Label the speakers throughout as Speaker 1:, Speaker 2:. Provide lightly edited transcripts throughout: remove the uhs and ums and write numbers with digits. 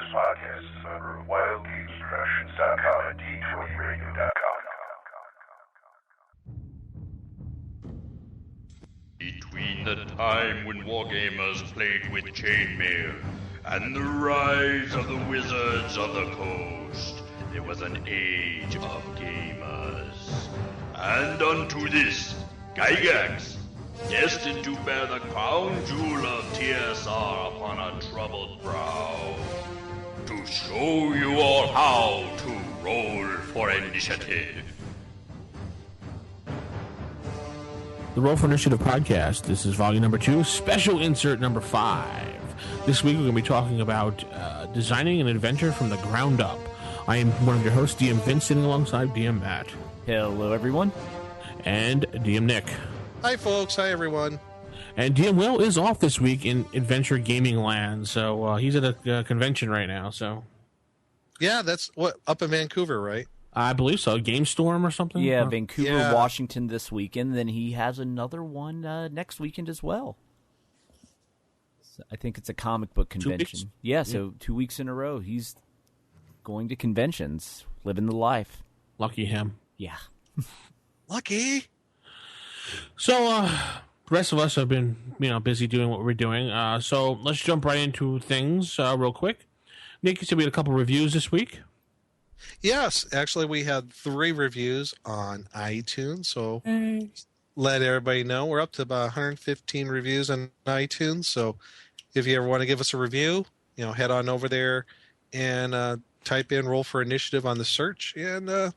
Speaker 1: podcast is a member of WildGamesProductions.com and D20Radio.com.
Speaker 2: Between the time when wargamers played with chainmail and the rise of the Wizards of the Coast, there was an age of gamers. And unto this, Gygax, destined to bear the crown jewel of TSR upon a troubled brow, to show you all how to roll for initiative.
Speaker 3: The Roll for Initiative podcast. This is volume number 2, special insert number 5. This week we're going to be talking about designing an adventure from the ground up. I am one of your hosts, DM Vince, sitting alongside DM Matt.
Speaker 4: Hello, everyone.
Speaker 3: And DM Nick.
Speaker 5: Hi, folks. Hi, everyone.
Speaker 3: And DM Will is off this week in Adventure Gaming Land, so he's at a convention right now. So,
Speaker 5: yeah, that's up in Vancouver, right?
Speaker 3: I believe so. Game Storm or something?
Speaker 4: Yeah, Vancouver, Washington this weekend. Then he has another one next weekend as well. So I think it's a comic book convention. Yeah, so 2 weeks in a row. He's going to conventions, living the life.
Speaker 3: Lucky him.
Speaker 4: Yeah.
Speaker 5: Lucky.
Speaker 3: So, the rest of us have been, busy doing what we're doing. So let's jump right into things real quick. Nick, you said we had a couple reviews this week.
Speaker 5: Yes, actually, we had 3 reviews on iTunes. So let everybody know we're up to about 115 reviews on iTunes. So if you ever want to give us a review, head on over there and type in Roll for Initiative on the search, and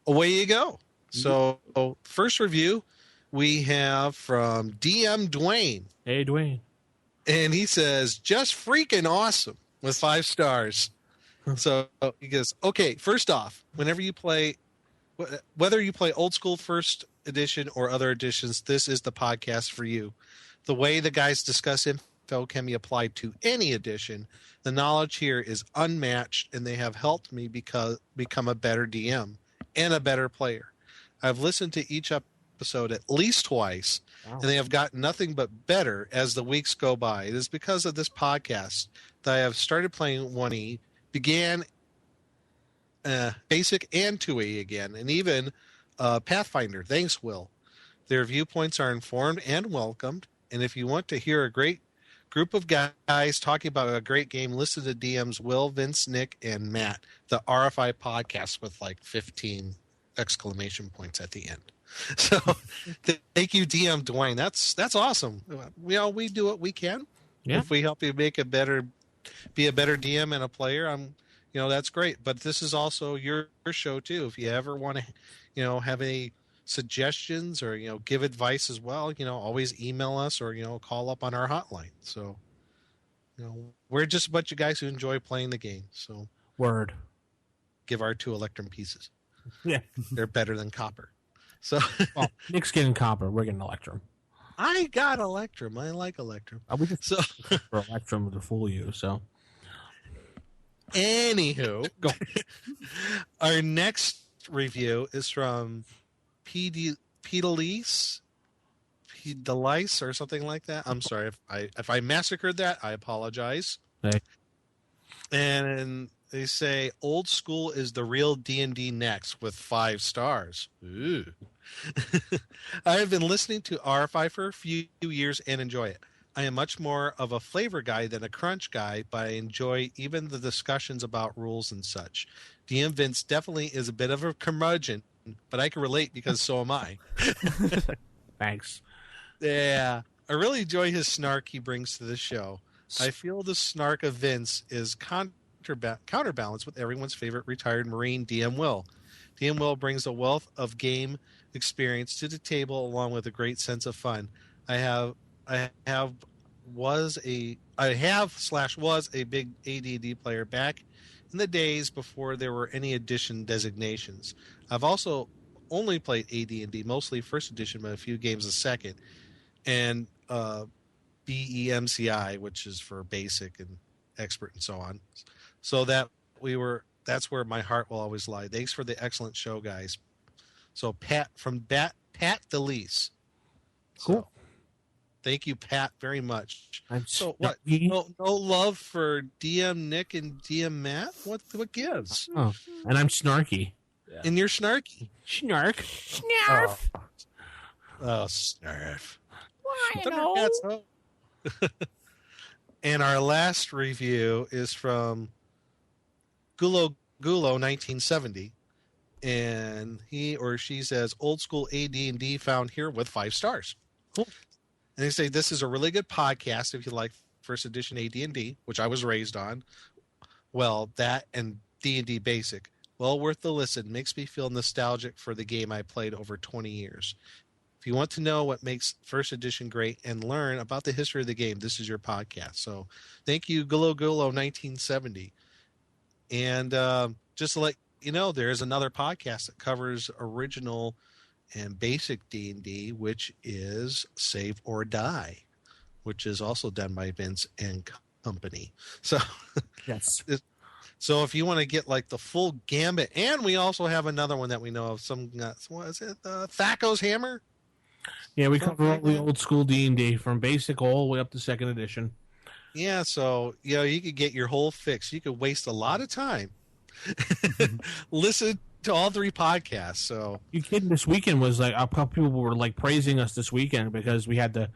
Speaker 5: away you go. So first review we have from DM Dwayne.
Speaker 3: Hey, Dwayne.
Speaker 5: And he says, just freaking awesome with 5 stars. So he goes, okay, first off, whenever you play, whether you play old school first edition or other editions, this is the podcast for you. The way the guys discuss info can be applied to any edition. The knowledge here is unmatched, and they have helped me become a better DM and a better player. I've listened to each episode at least twice, and they have gotten nothing but better as the weeks go by. It is because of this podcast that I have started playing 1E, began Basic and 2E again, and even Pathfinder. Thanks, Will. Their viewpoints are informed and welcomed, and if you want to hear a great group of guys talking about a great game, listen to DMs Will, Vince, Nick, and Matt, the RFI podcast with like 15 exclamation points at the end. So thank you, DM Dwayne. That's awesome. We do what we can.
Speaker 3: Yeah.
Speaker 5: If we help you be a better DM and a player, that's great. But this is also your show too. If you ever want to, have any suggestions or give advice as well, always email us or call up on our hotline. So we're just a bunch of guys who enjoy playing the game. So
Speaker 3: Word.
Speaker 5: Give our 2 Electrum pieces.
Speaker 3: Yeah.
Speaker 5: They're better than copper. So
Speaker 3: well, Nick's getting copper. We're getting Electrum.
Speaker 5: I got Electrum. I like Electrum.
Speaker 3: We just for Electrum to fool you. So,
Speaker 5: anywho, our next review is from Pedalise or something like that. I'm sorry if I massacred that. I apologize.
Speaker 3: Hey.
Speaker 5: And they say old school is the real D&D next with 5 stars. Ooh. I have been listening to RFI for a few years and enjoy it. I am much more of a flavor guy than a crunch guy, but I enjoy even the discussions about rules and such. DM Vince definitely is a bit of a curmudgeon, but I can relate because so am I.
Speaker 3: Thanks.
Speaker 5: Yeah. I really enjoy his snark he brings to the show. I feel the snark of Vince is counterbalanced with everyone's favorite retired Marine, DM Will. DM Will brings a wealth of game experience to the table along with a great sense of fun. I was a big AD&D player back in the days before there were any edition designations. I've also only played AD&D, mostly first edition, but a few games a second, and BEMCI, which is for basic and expert and so on. So that's where my heart will always lie. Thanks for the excellent show, guys. So Pat DeLise.
Speaker 3: Cool.
Speaker 5: Thank you, Pat, very much. So what?
Speaker 3: Snarky.
Speaker 5: No love for DM Nick and DM Matt? What gives?
Speaker 3: Oh, and I'm snarky.
Speaker 5: And you're snarky.
Speaker 3: Snark.
Speaker 4: Snarf.
Speaker 5: Oh, snarf.
Speaker 4: Why
Speaker 5: And our last review is from Gulo 1970. And he or she says, old school AD&D found here with 5 stars.
Speaker 3: Cool.
Speaker 5: And they say, this is a really good podcast if you like first edition AD&D, which I was raised on. Well, that and D&D Basic. Well worth the listen. Makes me feel nostalgic for the game I played over 20 years. If you want to know what makes first edition great and learn about the history of the game, this is your podcast. So thank you, Gulo 1970. And just to let you know, there is another podcast that covers original and basic D&D, which is Save or Die, which is also done by Vince and Company. So
Speaker 3: Yes.
Speaker 5: So if you want to get like the full gambit, and we also have another one that we know of, what is it? Thaco's Hammer?
Speaker 3: Yeah, we cover all the old school D&D from basic all the way up to second edition.
Speaker 5: Yeah, so you could get your whole fix. You could waste a lot of time. Listen to all 3 podcasts. So
Speaker 3: You kidding? This weekend was like a couple people were like praising us this weekend because we had the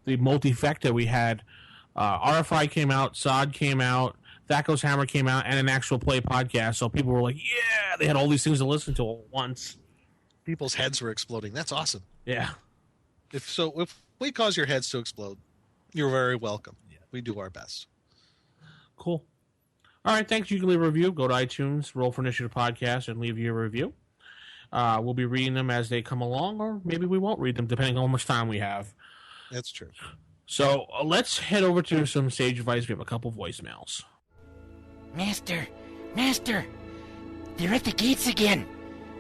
Speaker 3: multifecta. We had RFI came out, Sod came out, Thaco's Hammer came out, and an actual play podcast. So people were like, yeah, they had all these things to listen to at once.
Speaker 5: people's heads were exploding. That's awesome.
Speaker 3: Yeah.
Speaker 5: If we cause your heads to explode, you're very welcome. We do our best.
Speaker 3: Cool. All right, thanks. You can leave a review. Go to iTunes, Roll for Initiative Podcast, and leave your review. We'll be reading them as they come along, or maybe we won't read them, depending on how much time we have.
Speaker 5: That's true.
Speaker 3: So let's head over to some sage advice. We have a couple voicemails.
Speaker 6: Master! They're at the gates again!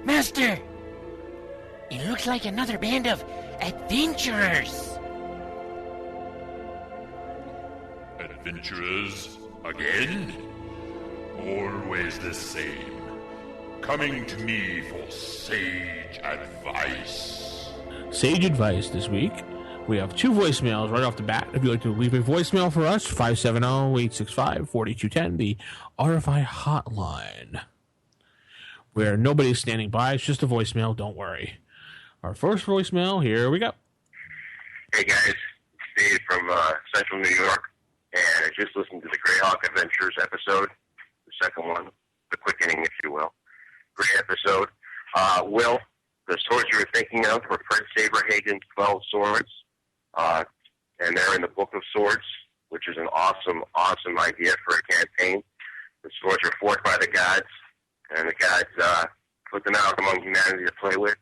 Speaker 6: Master! It looks like another band of adventurers!
Speaker 2: Adventurers again? Always the same. Coming to me for sage advice.
Speaker 3: Sage advice this week. We have 2 voicemails right off the bat. If you'd like to leave a voicemail for us, 570-865-4210, the RFI hotline, where nobody's standing by. It's just a voicemail. Don't worry. Our first voicemail, here we go.
Speaker 7: Hey guys, Steve from Central New York, and I just listened to the Greyhawk Adventures episode, the second one, the quickening, if you will. Great episode. Will, the swords you were thinking of were Fred Saberhagen's 12 swords, and they're in the Book of Swords, which is an awesome, awesome idea for a campaign. The swords are forged by the gods, and the gods put them out among humanity to play with.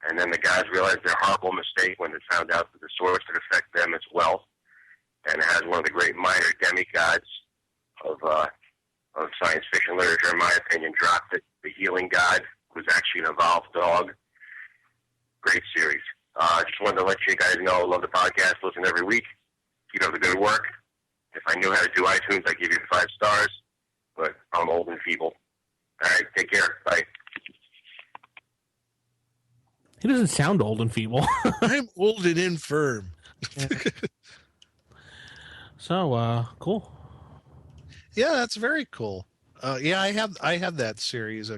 Speaker 7: And then the guys realized their horrible mistake when they found out that the swords could affect them as well. And it has one of the great minor demigods of science fiction literature, in my opinion, dropped it. The healing god was actually an evolved dog. Great series. I just wanted to let you guys know I love the podcast. Listen every week. Keep up the good work. If I knew how to do iTunes, I'd give you 5 stars. But I'm old and feeble. All right, take care. Bye.
Speaker 3: He doesn't sound old and feeble.
Speaker 5: I'm old and infirm.
Speaker 3: So, cool.
Speaker 5: Yeah, that's very cool. Yeah, I have that series.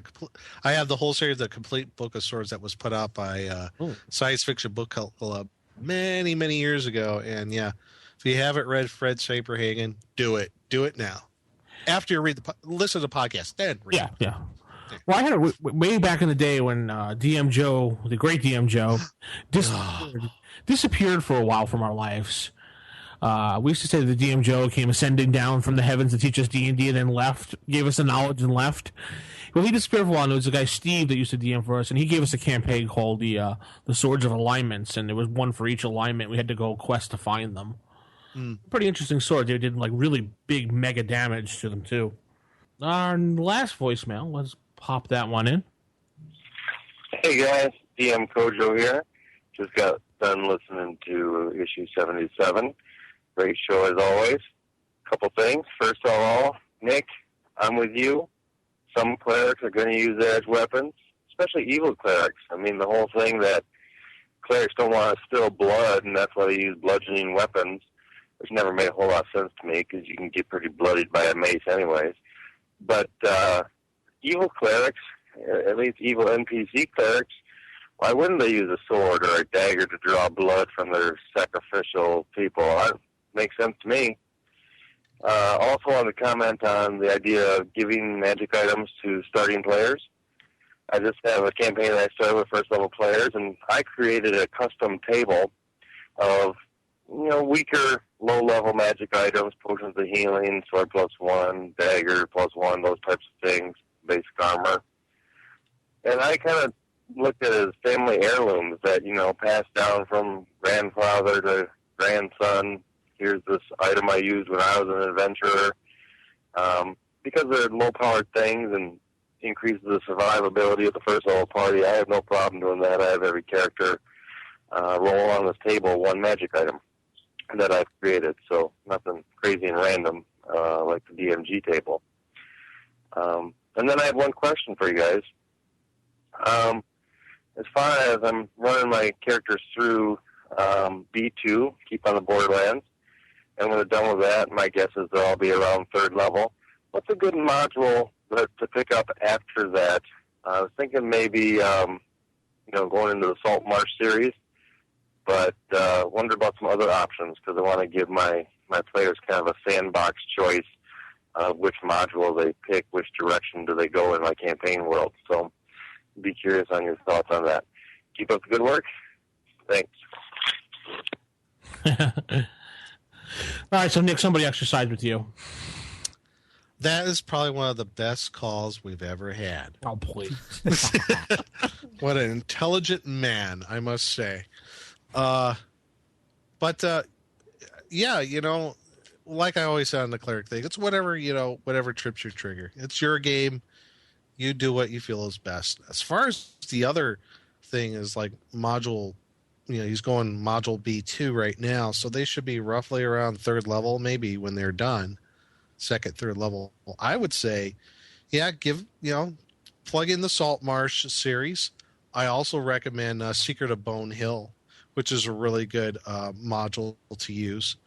Speaker 5: I have the whole series, the complete Book of Swords that was put out by Science Fiction Book Club many, many years ago. And yeah, if you haven't read Fred Saberhagen, do it. Do it now. After you listen to the podcast, then read.
Speaker 3: Yeah. Well, I had it way back in the day when DM Joe, the great DM Joe, disappeared for a while from our lives. We used to say that DM Joe came ascending down from the heavens to teach us D&D and then left, gave us the knowledge and left. Well, he disappeared for a while. And there was a guy, Steve, that used to DM for us, and he gave us a campaign called the Swords of Alignments, and there was one for each alignment. We had to go quest to find them. Pretty interesting swords. They did like really big mega damage to them, too. Our last voicemail, let's pop that one in.
Speaker 7: Hey guys, DM Kojo here. Just got done listening to issue 77. Great show as always. Couple things. First of all, Nick, I'm with you. Some clerics are going to use edge weapons, especially evil clerics. I mean, the whole thing that clerics don't want to spill blood, and that's why they use bludgeoning weapons, which never made a whole lot of sense to me because you can get pretty bloodied by a mace anyways. But evil clerics, at least evil NPC clerics, why wouldn't they use a sword or a dagger to draw blood from their sacrificial people? That makes sense to me. Also want to comment on the idea of giving magic items to starting players. I just have a campaign that I started with first-level players, and I created a custom table of, weaker, low-level magic items, potions of healing, sword +1, dagger +1, those types of things, basic armor. And I kind of looked at it as family heirlooms that, passed down from grandfather to grandson. Here's this item I used when I was an adventurer. Because they're low-powered things and increases the survivability of the first-level party, I have no problem doing that. I have every character roll on this table one magic item that I've created, so nothing crazy and random like the DMG table. And then I have one question for you guys. As far as I'm running my characters through B2, keep on the Borderlands, and when they're done with that, my guess is they'll all be around 3rd level. What's a good module to pick up after that? I was thinking maybe, going into the Salt Marsh series, but wonder about some other options because I want to give my players kind of a sandbox choice of which module they pick, which direction do they go in my campaign world. So be curious on your thoughts on that. Keep up the good work. Thanks.
Speaker 3: All right, so Nick, somebody exercised with you.
Speaker 5: That is probably one of the best calls we've ever had.
Speaker 3: Oh, please.
Speaker 5: What an intelligent man, I must say. Yeah, like I always say on the cleric thing, it's whatever trips your trigger. It's your game. You do what you feel is best. As far as the other thing is like module, he's going module B2 right now, so they should be roughly around 3rd level, maybe when they're done, 2nd, 3rd level. I would say, plug in the Salt Marsh series. I also recommend Secret of Bone Hill, which is a really good module to use.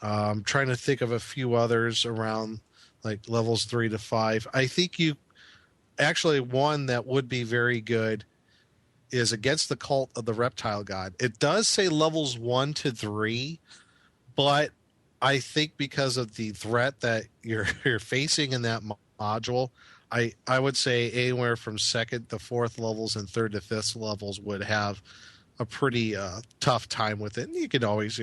Speaker 5: I'm trying to think of a few others around like levels 3 to 5. I think one that would be very good is Against the Cult of the Reptile God. It does say levels 1 to 3, but I think because of the threat that you're facing in that module, I would say anywhere from 2nd to 4th levels and 3rd to 5th levels would have a pretty tough time with it. And you can always,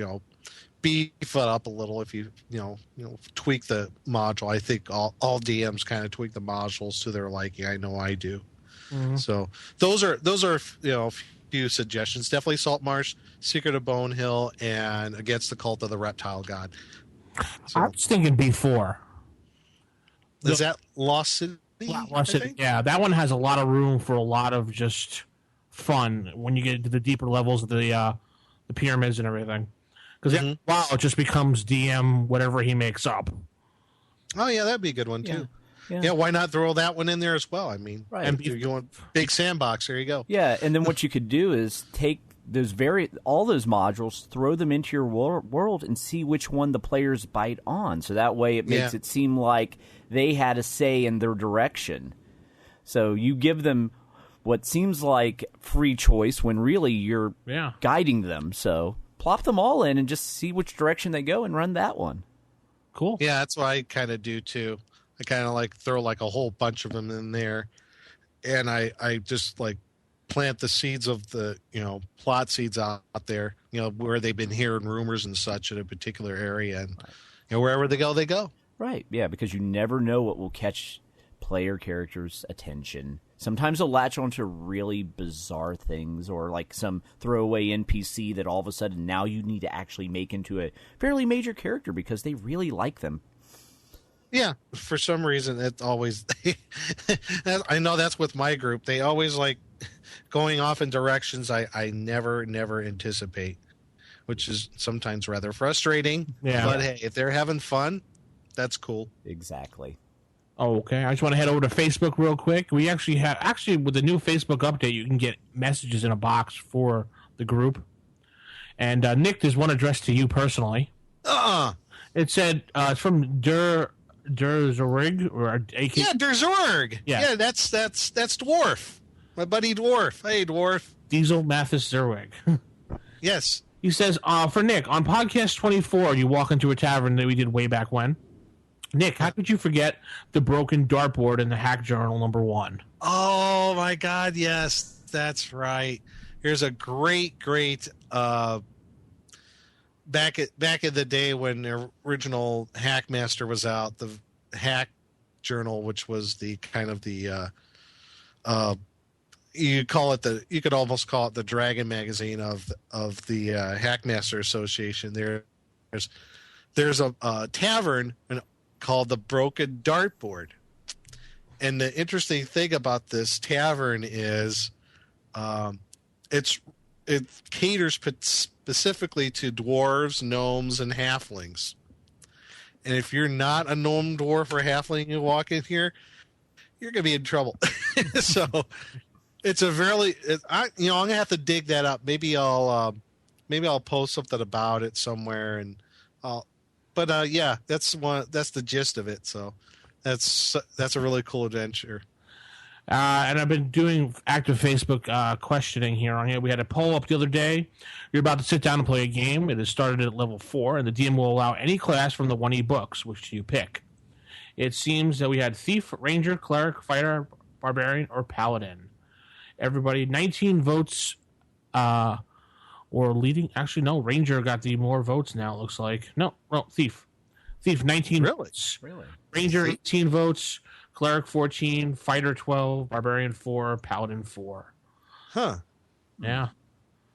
Speaker 5: beef it up a little if you tweak the module. I think all DMs kind of tweak the modules to their liking. I know I do. Mm-hmm. So those are a few suggestions. Definitely Salt Marsh, Secret of Bone Hill, and Against the Cult of the Reptile God. So,
Speaker 3: I was thinking B4.
Speaker 5: Is that Lost City?
Speaker 3: Lost City. Yeah, that one has a lot of room for a lot of just fun when you get into the deeper levels of the pyramids and everything. Because it just becomes DM whatever he makes up.
Speaker 5: Oh yeah, that'd be a good one too. Yeah, why not throw that one in there as well? I mean,
Speaker 4: right.
Speaker 5: And you're going big sandbox. There you go.
Speaker 4: Yeah, and then what you could do is take all those modules, throw them into your world, and see which one the players bite on. So that way, it makes it seem like they had a say in their direction. So you give them what seems like free choice when really you're guiding them. So plop them all in and just see which direction they go and run that one.
Speaker 3: Cool.
Speaker 5: Yeah, that's what I kind of do too. I kind of like throw like a whole bunch of them in there, and I just like plant the seeds of the plot seeds out there, where they've been hearing rumors and such in a particular area, and wherever they go, they go.
Speaker 4: Right. Yeah, because you never know what will catch player characters' attention. Sometimes they'll latch onto really bizarre things or like some throwaway NPC that all of a sudden now you need to actually make into a fairly major character because they really like them.
Speaker 5: Yeah, for some reason it always I know that's with my group. They always like going off in directions I never anticipate, which is sometimes rather frustrating. Yeah. But hey, if they're having fun, that's cool.
Speaker 4: Exactly.
Speaker 3: Oh, okay. I just want to head over to Facebook real quick. We actually with the new Facebook update, you can get messages in a box for the group. And Nick, there's one addressed to you personally. It said it's from Derzorg or AK.
Speaker 5: Yeah, Derzorg. Yeah, that's Dwarf. My buddy Dwarf. Hey, Dwarf.
Speaker 3: Diesel Mathis Zerwig.
Speaker 5: Yes.
Speaker 3: He says, for Nick, on podcast 24, you walk into a tavern that we did way back when. Nick, how could you forget the broken dartboard in the Hack Journal #1?
Speaker 5: Oh my God, yes, that's right. Here's a great back in the day when the original Hackmaster was out, the Hack Journal, which was the kind of the you could almost call it the Dragon magazine of the Hackmaster Association. There's a tavern called the Broken Dartboard. And the interesting thing about this tavern is it caters specifically to dwarves, gnomes, and halflings. And if you're not a gnome, dwarf, or halfling, you walk in here, you're going to be in trouble. So it's I'm going to have to dig that up. Maybe I'll post something about it somewhere, and yeah, that's the gist of it. So that's a really cool adventure.
Speaker 3: And I've been doing active Facebook questioning here on here. We had a poll up the other day. You're about to sit down and play a game. It has started at level 4, and the DM will allow any class from the 1E books, which do you pick? It seems that we had Thief, Ranger, Cleric, Fighter, Barbarian, or Paladin. Everybody, 19 votes or leading. Actually, no, Ranger got the more votes now, it looks like. No, Thief. Thief, 19 votes.
Speaker 4: Really?
Speaker 3: Ranger, 18 votes. Cleric 14, Fighter 12, Barbarian 4, Paladin 4.
Speaker 5: Huh.
Speaker 3: Yeah.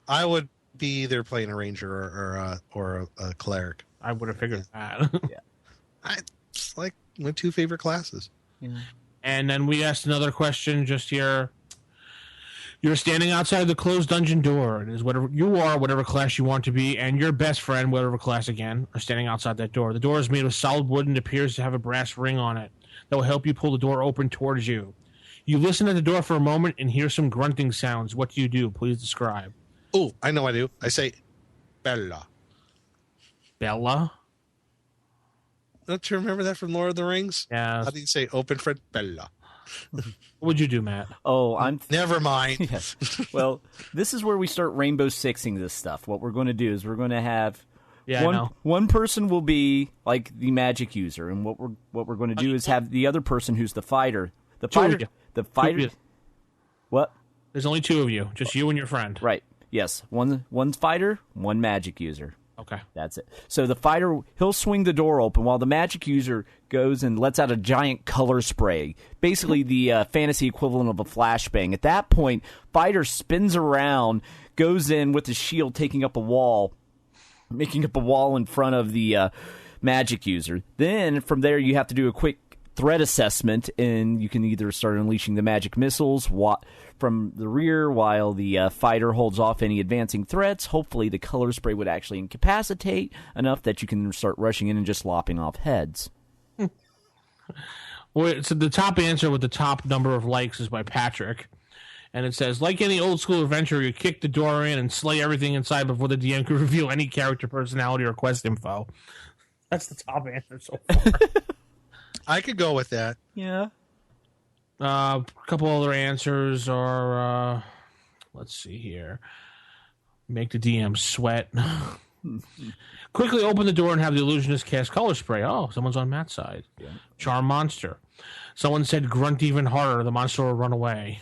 Speaker 5: I would be either playing a Ranger or a Cleric.
Speaker 3: I would have figured that.
Speaker 4: Yeah.
Speaker 5: It's like my two favorite classes.
Speaker 4: Yeah.
Speaker 3: And then we asked another question just here. You're standing outside the closed dungeon door. It is whatever you are, whatever class you want to be, and your best friend, whatever class again, are standing outside that door. The door is made of solid wood and appears to have a brass ring on it that will help you pull the door open towards you. You listen at the door for a moment and hear some grunting sounds. What do you do? Please describe.
Speaker 5: Oh, I know I do. I say, Bella.
Speaker 3: Bella?
Speaker 5: Don't you remember that from Lord of the Rings?
Speaker 3: Yeah.
Speaker 5: How do you say open for Bella?
Speaker 3: What would you do, Matt?
Speaker 4: Oh,
Speaker 5: Never mind.
Speaker 4: Yes. Well, this is where we start Rainbow Sixing this stuff. What we're going to do is we're going to have one person will be like the magic user, and what we're going to do is have the other person who's the fighter. The fighter. What?
Speaker 3: There's only 2 of you, just you and your friend.
Speaker 4: Right. Yes. One fighter, one magic user.
Speaker 3: Okay.
Speaker 4: That's it. So the fighter, he'll swing the door open while the magic user goes and lets out a giant color spray, basically the fantasy equivalent of a flashbang. At that point, fighter spins around, goes in with his shield taking up a wall, making up a wall in front of the magic user. Then from there, you have to do a quick threat assessment, and you can either start unleashing the magic missiles from the rear while the fighter holds off any advancing threats. Hopefully the color spray would actually incapacitate enough that you can start rushing in and just lopping off heads.
Speaker 3: Well, so the top answer with the top number of likes is by Patrick. And it says, like any old school adventure, you kick the door in and slay everything inside before the DM can reveal any character personality or quest info. That's the top answer so far.
Speaker 5: I could go with that.
Speaker 4: Yeah.
Speaker 3: A couple other answers are, let's see here. Make the DM sweat. Quickly open the door and have the illusionist cast color spray. Oh, someone's on Matt's side. Yeah. Charm monster. Someone said grunt even harder. The monster will run away.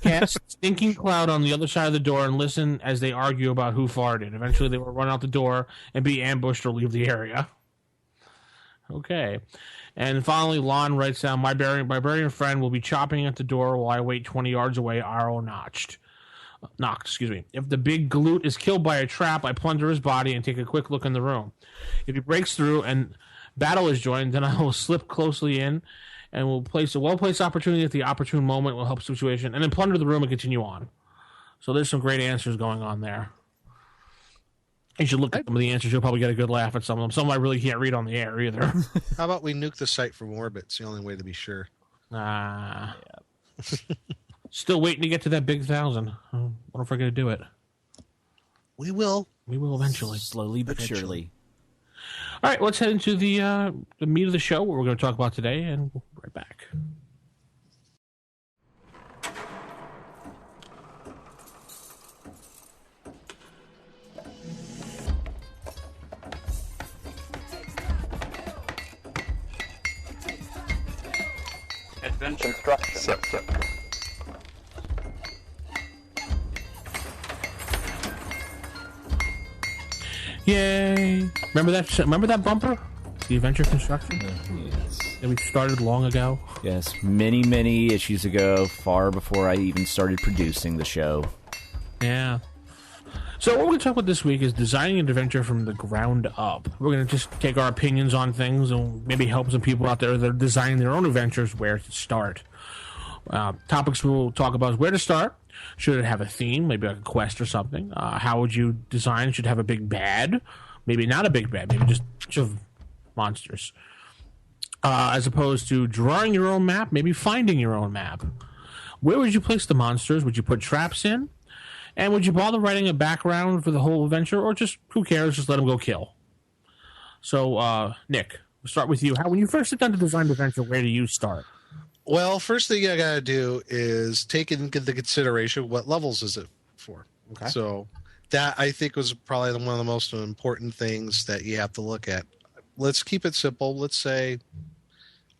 Speaker 3: Cast stinking cloud on the other side of the door and listen as they argue about who farted. Eventually they will run out the door and be ambushed or leave the area. Okay. And finally, Lon writes down, my barbarian friend will be chopping at the door while I wait 20 yards away, arrow knocked. If the big galoot is killed by a trap, I plunder his body and take a quick look in the room. If he breaks through and battle is joined, then I will slip closely in and will place a well-placed opportunity at the opportune moment, will help the situation, and then plunder the room and continue on. So there's some great answers going on there. You should look at some of the answers. You'll probably get a good laugh at some of them. Some I really can't read on the air either.
Speaker 5: How about we nuke the site from orbit? It's the only way to be sure.
Speaker 3: Yeah. Still waiting to get to that big 1,000. I wonder if we're going to do it.
Speaker 5: We will.
Speaker 3: We will eventually.
Speaker 4: Slowly but surely.
Speaker 3: All right, let's head into the meat of the show, what we're going to talk about today, and we'll be right back.
Speaker 8: Adventure. Construction.
Speaker 3: Yay! Remember that bumper? The Adventure Construction?
Speaker 4: Yes.
Speaker 3: That we started long ago?
Speaker 4: Yes, many, many issues ago, far before I even started producing the show.
Speaker 3: Yeah. So what we're going to talk about this week is designing an adventure from the ground up. We're going to just take our opinions on things and maybe help some people out there that are designing their own adventures where to start. Topics we'll talk about is where to start. Should it have a theme, maybe like a quest or something? How would you design? Should it have a big bad? Maybe not a big bad. Maybe just a bunch of monsters. As opposed to drawing your own map, maybe finding your own map. Where would you place the monsters? Would you put traps in? And would you bother writing a background for the whole adventure? Or just, who cares, just let them go kill? So, Nick, we'll start with you. When you first sit down to design the adventure, where do you start?
Speaker 5: Well, first thing I got to do is take into consideration what levels is it for.
Speaker 3: Okay.
Speaker 5: So that I think was probably one of the most important things that you have to look at. Let's keep it simple. Let's say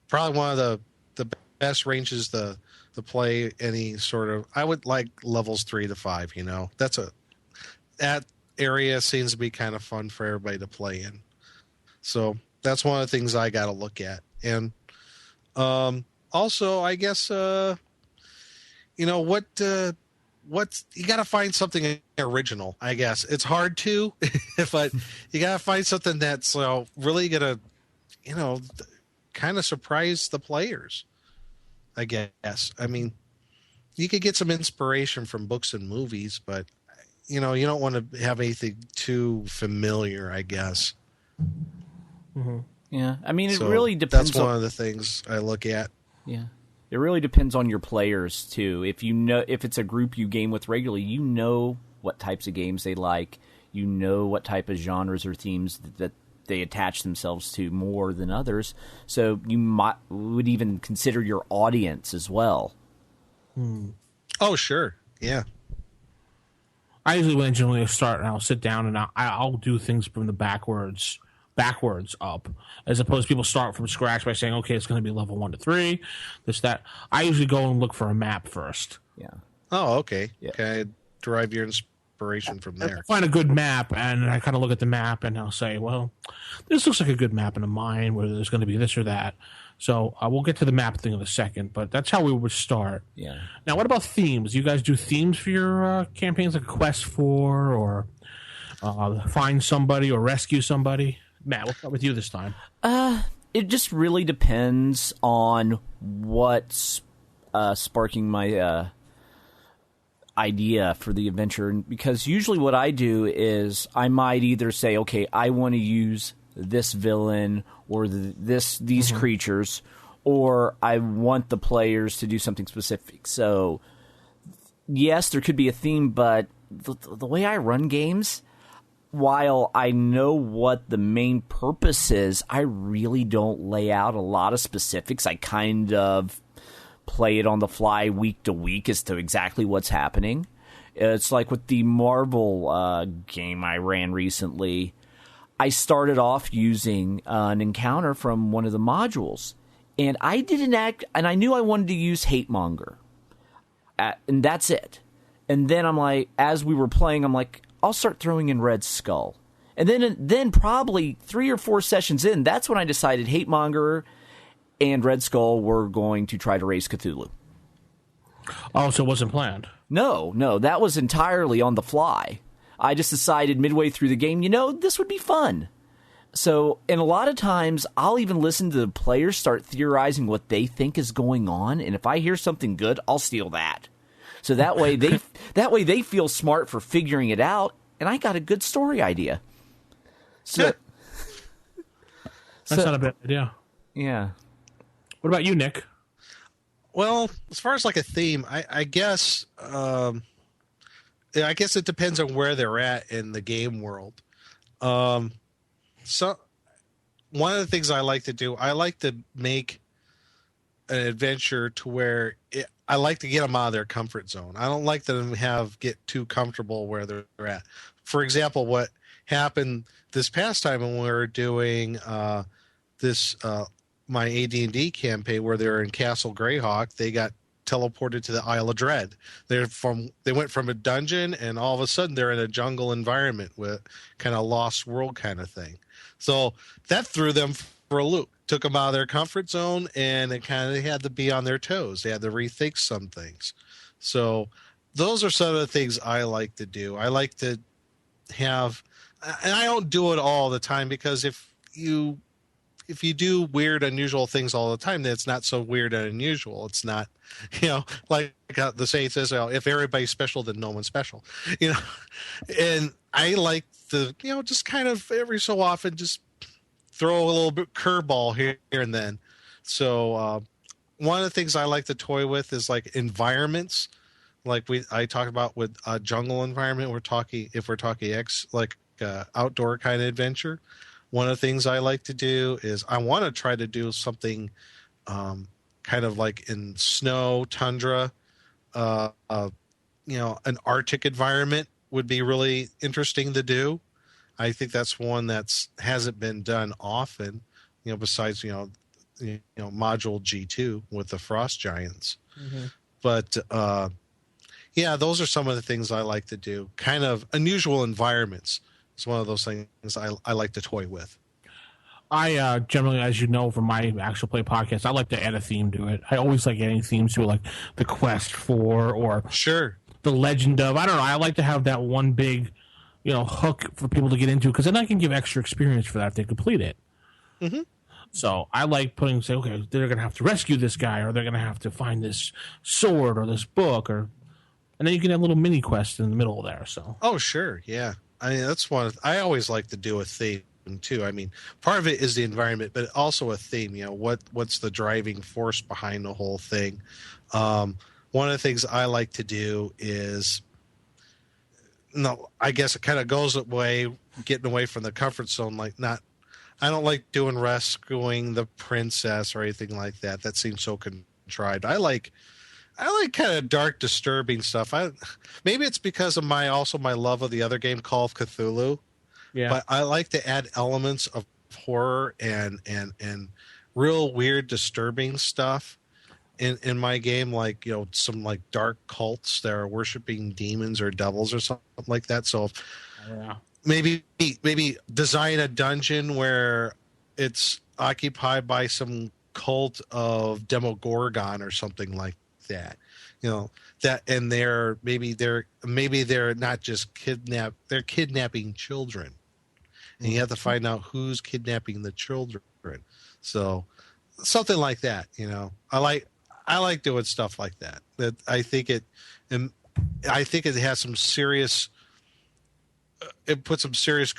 Speaker 5: probably one of the best ranges to play any sort of, I would like levels 3 to 5, that area seems to be kind of fun for everybody to play in. So that's one of the things I got to look at. And also, I guess, what you got to find something original, I guess. It's hard to, but you got to find something that's really going to, kind of surprise the players, I guess. I mean, you could get some inspiration from books and movies, but, you don't want to have anything too familiar, I guess.
Speaker 3: Mm-hmm.
Speaker 4: Yeah, I mean, it really depends.
Speaker 5: That's one of the things I look at.
Speaker 4: Yeah. It really depends on your players too. If it's a group you game with regularly, you know what types of games they like. You know what type of genres or themes that they attach themselves to more than others. So you would even consider your audience as well.
Speaker 5: Oh, sure. Yeah.
Speaker 3: I usually when I generally start, and I'll sit down and I'll do things from the backwards up, as opposed to people start from scratch by saying, okay, it's going to be level 1 to 3, this, that. I usually go and look for a map first.
Speaker 4: Yeah.
Speaker 5: Oh, okay.
Speaker 4: Yeah.
Speaker 5: Okay. Derive your inspiration from there.
Speaker 3: I find a good map, and I kind of look at the map, and I'll say, well, this looks like a good map in a mine where there's going to be this or that. So we'll get to the map thing in a second, but that's how we would start. Yeah. Now, what about themes? You guys do themes for your campaigns, like a quest for, or find somebody, or rescue somebody? Matt, we'll start with you this time.
Speaker 4: It just really depends on what's sparking my idea for the adventure. Because usually what I do is I might either say, okay, I want to use this villain or these creatures, or I want the players to do something specific. So, yes, there could be a theme, but the way I run games, while I know what the main purpose is, I really don't lay out a lot of specifics. I kind of play it on the fly week to week as to exactly what's happening. It's like with the Marvel game I ran recently. I started off using an encounter from one of the modules, and I didn't and I knew I wanted to use Hatemonger, and that's it. And then I'm like, as we were playing, I'm like, I'll start throwing in Red Skull. And then probably 3 or 4 sessions in, that's when I decided Hatemonger and Red Skull were going to try to raise Cthulhu.
Speaker 3: Oh, so it wasn't planned?
Speaker 4: No, that was entirely on the fly. I just decided midway through the game, this would be fun. So, and a lot of times, I'll even listen to the players start theorizing what they think is going on, and if I hear something good, I'll steal that. So that way they feel smart for figuring it out, and I got a good story idea. So
Speaker 3: that's not a bad idea.
Speaker 4: Yeah.
Speaker 3: What about you, Nick?
Speaker 5: Well, as far as like a theme, I guess it depends on where they're at in the game world. So one of the things I like to do, I like to make an adventure to where I like to get them out of their comfort zone. I don't like them get too comfortable where they're at. For example, what happened this past time when we were doing my AD&D campaign where they're in Castle Greyhawk, they got teleported to the Isle of Dread. They went from a dungeon and all of a sudden they're in a jungle environment with kind of Lost World kind of thing. So that threw them for a loop, took them out of their comfort zone, and they had to be on their toes. They had to rethink some things. So those are some of the things I like to do. I like to have, and I don't do it all the time, because if you do weird, unusual things all the time, then it's not so weird and unusual. It's not, like the saying says, if everybody's special, then no one's special, And I like to, just kind of every so often just throw a little bit curveball here and then. So one of the things I like to toy with is like environments. Like I talked about with a jungle environment, if we're talking outdoor kind of adventure. One of the things I like to do is I want to try to do something kind of like in snow, tundra, an Arctic environment would be really interesting to do. I think that's one that hasn't been done often, besides, Module G2 with the Frost Giants. Mm-hmm. But, those are some of the things I like to do. Kind of unusual environments. It's one of those things I like to toy with.
Speaker 3: I generally, as you know from my actual play podcast, I like to add a theme to it. I always like adding themes to it, like the quest for, or
Speaker 5: sure,
Speaker 3: the legend of. I don't know. I like to have that one big, hook for people to get into, because then I can give extra experience for that if they complete it.
Speaker 5: Mm-hmm.
Speaker 3: So I like okay, they're going to have to rescue this guy, or they're going to have to find this sword or this book, and then you can have little mini quests in the middle there. So.
Speaker 5: Oh, sure, yeah. I mean, that's one. I always like to do a theme too. I mean, part of it is the environment, but also a theme. What's the driving force behind the whole thing? One of the things I like to do is, I guess it kind of goes getting away from the comfort zone. I don't like doing rescuing the princess or anything like that. That seems so contrived. I like kind of dark, disturbing stuff. Maybe it's because of my love of the other game, Call of Cthulhu. Yeah. But I like to add elements of horror and real weird, disturbing stuff in my game, like some like dark cults that are worshiping demons or devils or something like that. So maybe design a dungeon where it's occupied by some cult of Demogorgon or something like that, and they're not just they're kidnapping children, and you have to find out who's kidnapping the children. So something like that, I like doing stuff like that. That I think it has some serious. It puts some serious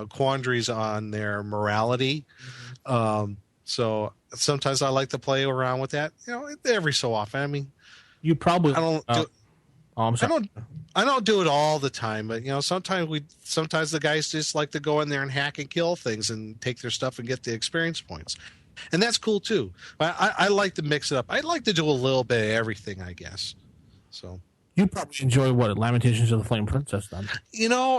Speaker 5: quandaries on their morality. Mm-hmm. So sometimes I like to play around with that, every so often. I mean,
Speaker 3: you probably
Speaker 5: I'm sorry. I don't do it all the time, but sometimes the guys just like to go in there and hack and kill things and take their stuff and get the experience points, and that's cool too. But I like to mix it up. I like to do a little bit of everything, I guess. So
Speaker 3: you probably enjoy Lamentations of the Flame Princess then.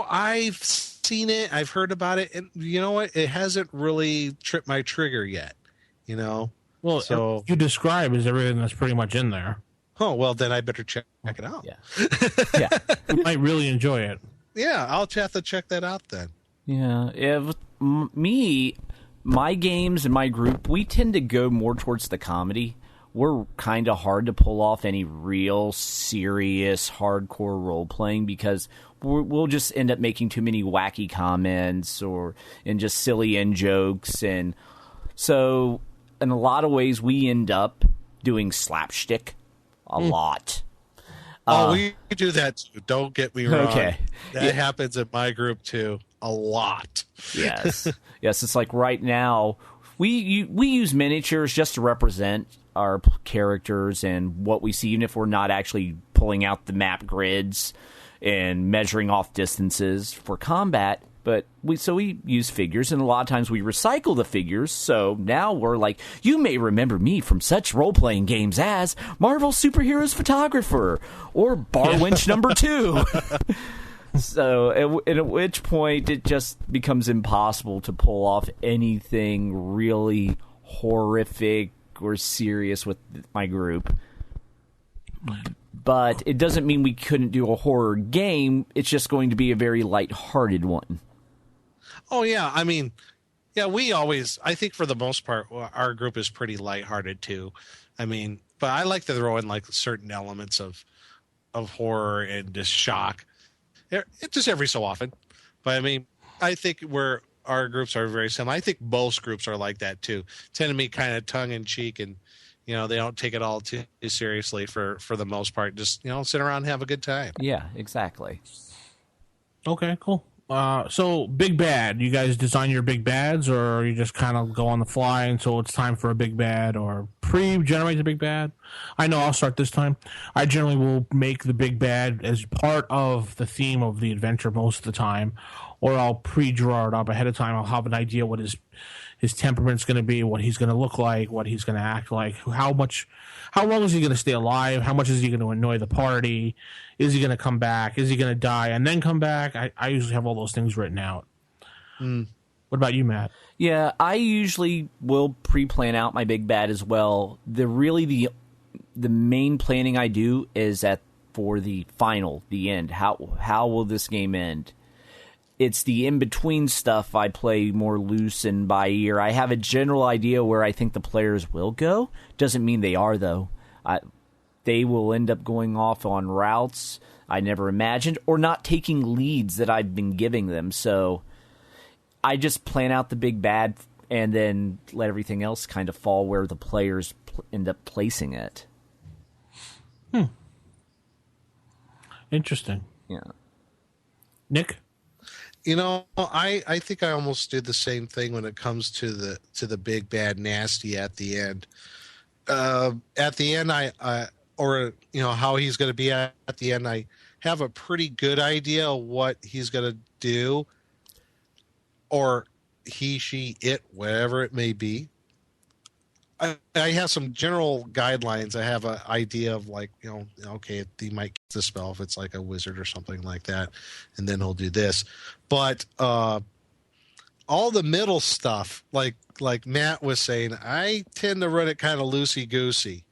Speaker 5: I've seen it, I've heard about it, and you know what? It hasn't really tripped my trigger yet.
Speaker 3: Well, so you describe is everything that's pretty much in there.
Speaker 5: Oh, well, then I better check it out.
Speaker 4: Yeah.
Speaker 3: You might really enjoy it.
Speaker 5: Yeah, I'll have to check that out then.
Speaker 4: Yeah. My games and my group, we tend to go more towards the comedy. We're kind of hard to pull off any real serious hardcore role-playing because we'll just end up making too many wacky comments and just silly in-jokes. And so in a lot of ways, we end up doing slapstick a lot.
Speaker 5: We do that too. Don't get me wrong.
Speaker 4: Okay.
Speaker 5: That happens in my group too. A lot.
Speaker 4: Yes. Yes. It's like right now We use miniatures just to represent our characters and what we see, even if we're not actually pulling out the map grids and measuring off distances for combat. But we use figures, and a lot of times we recycle the figures. So now we're like, you may remember me from such role-playing games as Marvel Superheroes Photographer or Barwinch Number 2. So at which point it just becomes impossible to pull off anything really horrific or serious with my group. But it doesn't mean we couldn't do a horror game. It's just going to be a very lighthearted one.
Speaker 5: Oh, yeah. I mean, yeah, I think for the most part, our group is pretty lighthearted too. I mean, but I like to throw in like certain elements of horror and just shock. It's just every so often. But I mean, I think our groups are very similar. I think most groups are like that too. Tend to be kind of tongue in cheek, and they don't take it all too seriously for the most part. Just sit around and have a good time.
Speaker 4: Yeah, exactly.
Speaker 3: Okay, cool. So big bad, you guys design your big bads, or you just kind of go on the fly until it's time for a big bad, or pre-generate the big bad? I know I'll start this time. I generally will make the big bad as part of the theme of the adventure most of the time, or I'll pre-draw it up ahead of time. I'll have an idea what his temperament's going to be, what he's going to look like, what he's going to act like, how long is he going to stay alive, how much is he going to annoy the party, is he going to come back, is he going to die and then come back? I usually have all those things written out. What about you, Matt? Yeah,
Speaker 4: I usually will pre-plan out my big bad as well. The main planning I do is for the final, the end. How will this game end? It's the in-between stuff I play more loose and by ear. I have a general idea where I think the players will go. Doesn't mean they are, though. They will end up going off on routes I never imagined, or not taking leads that I've been giving them. So I just plan out the big bad and then let everything else kind of fall where the players end up placing it.
Speaker 3: Interesting.
Speaker 4: Yeah.
Speaker 3: Nick?
Speaker 5: I think I almost did the same thing when it comes to the big bad nasty at the end. At the end, how he's going to be at the end, I have a pretty good idea of what he's going to do, or he, she, it, whatever it may be. I have some general guidelines. I have an idea of okay, he might cast the spell if it's like a wizard or something like that, and then he'll do this. But all the middle stuff, like Matt was saying, I tend to run it kind of loosey goosey.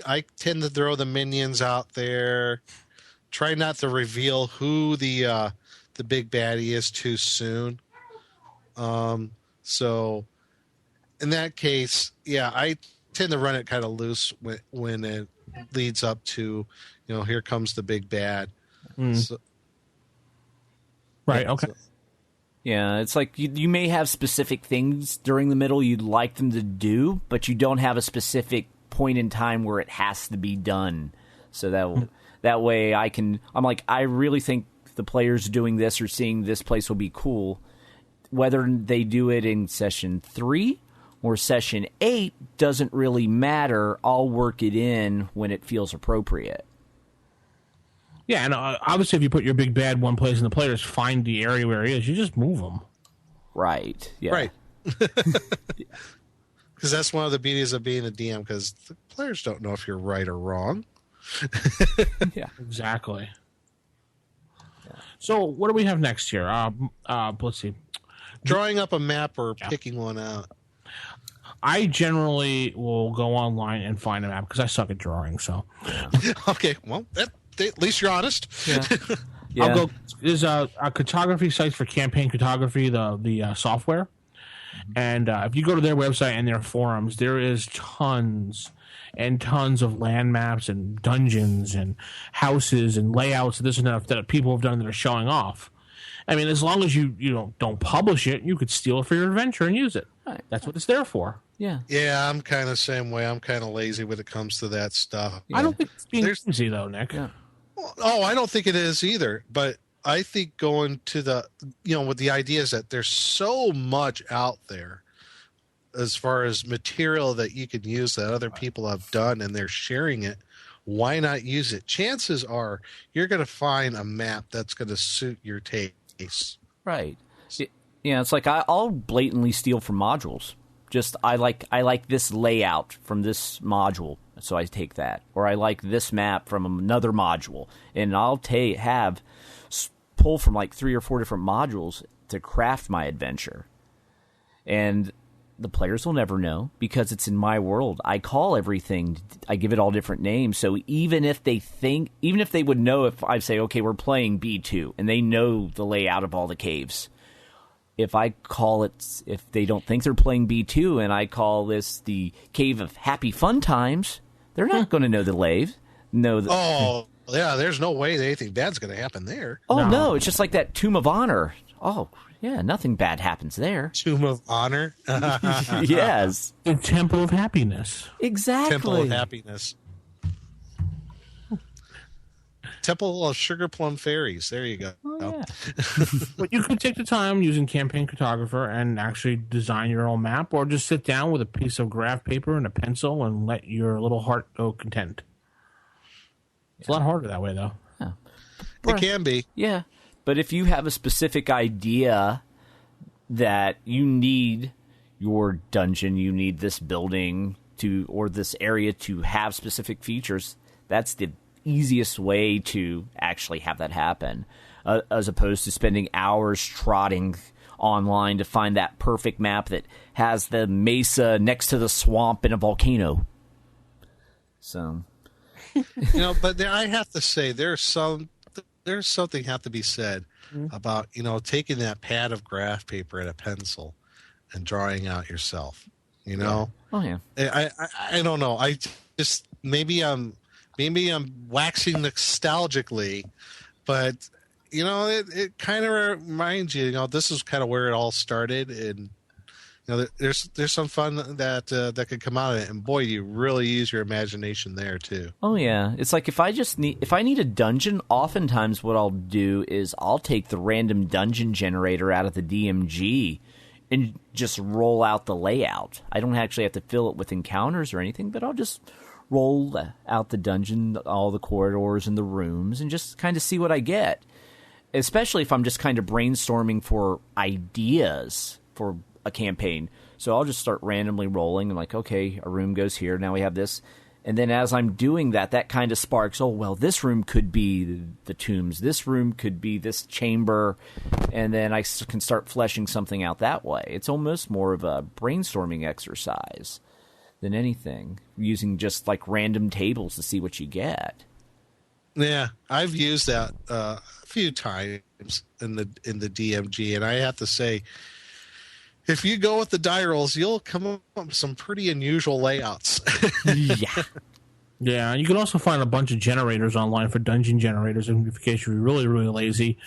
Speaker 5: I tend to throw the minions out there, try not to reveal who the big baddie is too soon. So in that case, yeah, I tend to run it kind of loose when it leads up to, here comes the big bad. So,
Speaker 3: right. Okay.
Speaker 4: Yeah, it's like you may have specific things during the middle you'd like them to do, but you don't have a specific point in time where it has to be done. So that way I'm like, I really think the players doing this or seeing this place will be cool. Whether they do it in session 3 or session 8 doesn't really matter. I'll work it in when it feels appropriate.
Speaker 3: Yeah, and obviously if you put your big bad one place and the players find the area where he is, you just move them.
Speaker 4: Right. Yeah.
Speaker 5: Right. Because that's one of the beauties of being a DM, because the players don't know if you're right or wrong.
Speaker 3: Yeah, exactly. Yeah. So what do we have next here? Let's see.
Speaker 5: Drawing up a map or picking one out.
Speaker 3: I generally will go online and find a map because I suck at drawing. So,
Speaker 5: okay, well, at least you're honest.
Speaker 4: Yeah. Yeah.
Speaker 3: I'll go. There's a cartography site for campaign cartography, the software, and if you go to their website and their forums, there is tons and tons of land maps and dungeons and houses and layouts and this and that people have done that are showing off. I mean, as long as you don't publish it, you could steal it for your adventure and use it. Right. That's what it's there for.
Speaker 4: Yeah.
Speaker 5: Yeah, I'm kind of the same way. I'm kind of lazy when it comes to that stuff.
Speaker 3: Yeah. I don't think it's being lazy, though, Nick.
Speaker 4: Yeah.
Speaker 5: Oh, I don't think it is either. But I think going to with the idea is that there's so much out there as far as material that you can use that other people have done and they're sharing it, why not use it? Chances are you're going to find a map that's going to suit your taste.
Speaker 4: Right. It's like I'll blatantly steal from modules. Just I like this layout from this module, so I take that. Or I like this map from another module, and I'll pull from like 3 or 4 different modules to craft my adventure. And the players will never know because it's in my world. I call everything, I give it all different names. So even if they would know if I say, okay, we're playing B2, and they know the layout of all the caves. If I call it, if they don't think they're playing B2 and I call this the Cave of Happy Fun Times, they're not going to know the lave.
Speaker 5: Oh, yeah, there's no way that anything bad's going to happen there.
Speaker 4: Oh, no, it's just like that Tomb of Honor. Oh, yeah, nothing bad happens there.
Speaker 5: Tomb of Honor?
Speaker 4: Yes.
Speaker 3: The Temple of Happiness.
Speaker 4: Exactly.
Speaker 5: Temple of Happiness. Temple of Sugar Plum Fairies. There you go.
Speaker 4: Oh, yeah.
Speaker 3: But you could take the time using Campaign Cartographer and actually design your own map, or just sit down with a piece of graph paper and a pencil and let your little heart go content. It's a lot harder that way, though.
Speaker 4: Yeah.
Speaker 5: It can be.
Speaker 4: Yeah. But if you have a specific idea that you need your dungeon, you need this building or this area to have specific features, that's the easiest way to actually have that happen, as opposed to spending hours trotting online to find that perfect map that has the mesa next to the swamp and a volcano. So,
Speaker 5: but I have to say there's something have to be said about taking that pad of graph paper and a pencil and drawing out yourself.
Speaker 4: Oh yeah.
Speaker 5: I don't know. I just maybe I'm waxing nostalgically, but it kind of reminds you, this is kind of where it all started, and there's some fun that could come out of it, and boy, you really use your imagination there too.
Speaker 4: Oh yeah, it's like if I need a dungeon, oftentimes what I'll do is I'll take the random dungeon generator out of the DMG and just roll out the layout. I don't actually have to fill it with encounters or anything, but I'll just roll out the dungeon, all the corridors and the rooms, and just kind of see what I get. Especially if I'm just kind of brainstorming for ideas for a campaign. So I'll just start randomly rolling and like, okay, a room goes here, now we have this. And then as I'm doing that kind of sparks, oh, well, this room could be the tombs. This room could be this chamber. And then I can start fleshing something out that way. It's almost more of a brainstorming exercise than anything, using just like random tables to see what you get.
Speaker 5: Yeah, I've used that a few times in the DMG, and I have to say, if you go with the die rolls, you'll come up with some pretty unusual layouts.
Speaker 4: Yeah.
Speaker 3: Yeah, you can also find a bunch of generators online for dungeon generators in case you're really, really lazy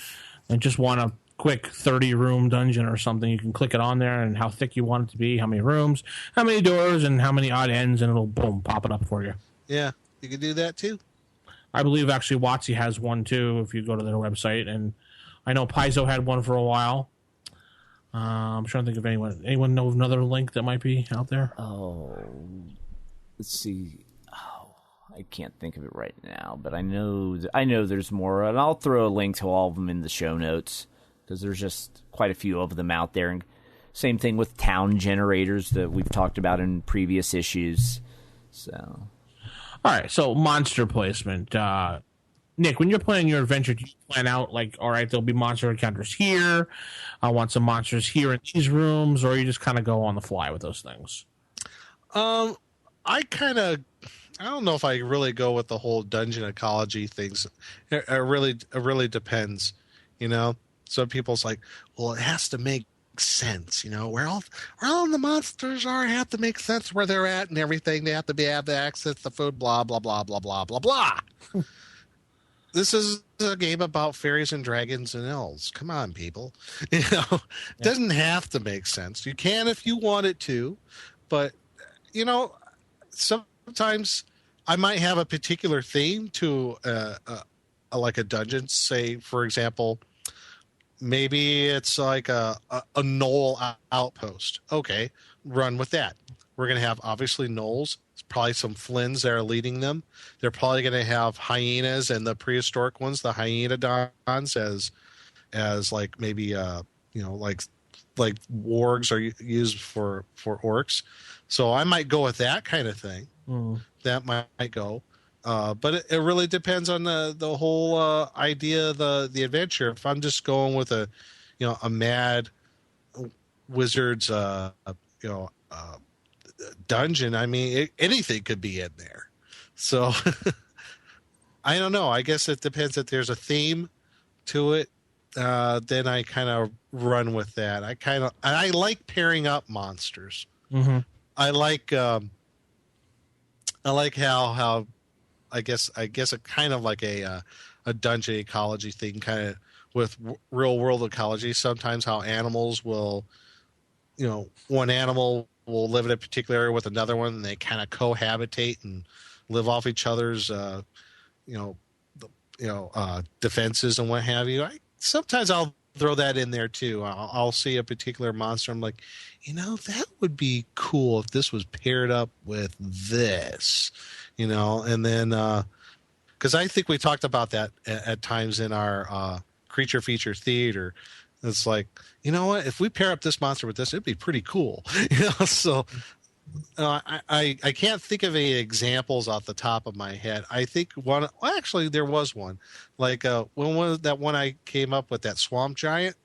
Speaker 3: and just want a quick 30-room dungeon or something. You can click it on there and how thick you want it to be, how many rooms, how many doors, and how many odd ends, and it'll, boom, pop it up for you.
Speaker 5: Yeah, you can do that too.
Speaker 3: I believe actually WotC has one too if you go to their website, and I know Paizo had one for a while. I'm trying to think of anyone know of another link that might be out there?
Speaker 4: Oh, let's see. Oh, I can't think of it right now, but I know there's more, and I'll throw a link to all of them in the show notes because there's just quite a few of them out there. And same thing with town generators that we've talked about in previous issues. So,
Speaker 3: all right. So monster placement. Nick, when you're playing your adventure, do you plan out like, all right, there'll be monster encounters here. I want some monsters here in these rooms, or you just kind of go on the fly with those things?
Speaker 5: I don't know if I really go with the whole dungeon ecology things. It really depends. Some people's like, well, it has to make sense. Where all the monsters have to make sense where they're at and everything. They have to have the access to food. Blah blah blah blah blah blah blah. This is a game about fairies and dragons and elves. Come on, people. It doesn't have to make sense. You can if you want it to, but sometimes I might have a particular theme to like a dungeon. Say, for example, maybe it's like a knoll outpost. Okay, run with that. We're going to have obviously gnolls. It's probably some Flins that are leading them. They're probably going to have hyenas and the prehistoric ones, the hyenodons, as like maybe like wargs are used for orcs. So I might go with that kind of thing. That might go. But it really depends on the whole idea of the adventure. If I'm just going with a mad wizard's dungeon, I mean anything could be in there. So I don't know. I guess it depends. If there's a theme to it, then I kind of run with that. I like pairing up monsters.
Speaker 3: Mm-hmm.
Speaker 5: I like how I guess a kind of like a dungeon ecology thing, kind of with real world ecology. Sometimes how animals will, one animal will live in a particular area with another one, and they kind of cohabitate and live off each other's, defenses and what have you. Sometimes I'll throw that in there too. I'll see a particular monster. I'm like, that would be cool if this was paired up with this, and then, cause I think we talked about that at times in our, creature feature theater. It's like, you know what, if we pair up this monster with this, it'd be pretty cool. So I can't think of any examples off the top of my head. I think actually there was one, like when was that one I came up with, that swamp giant,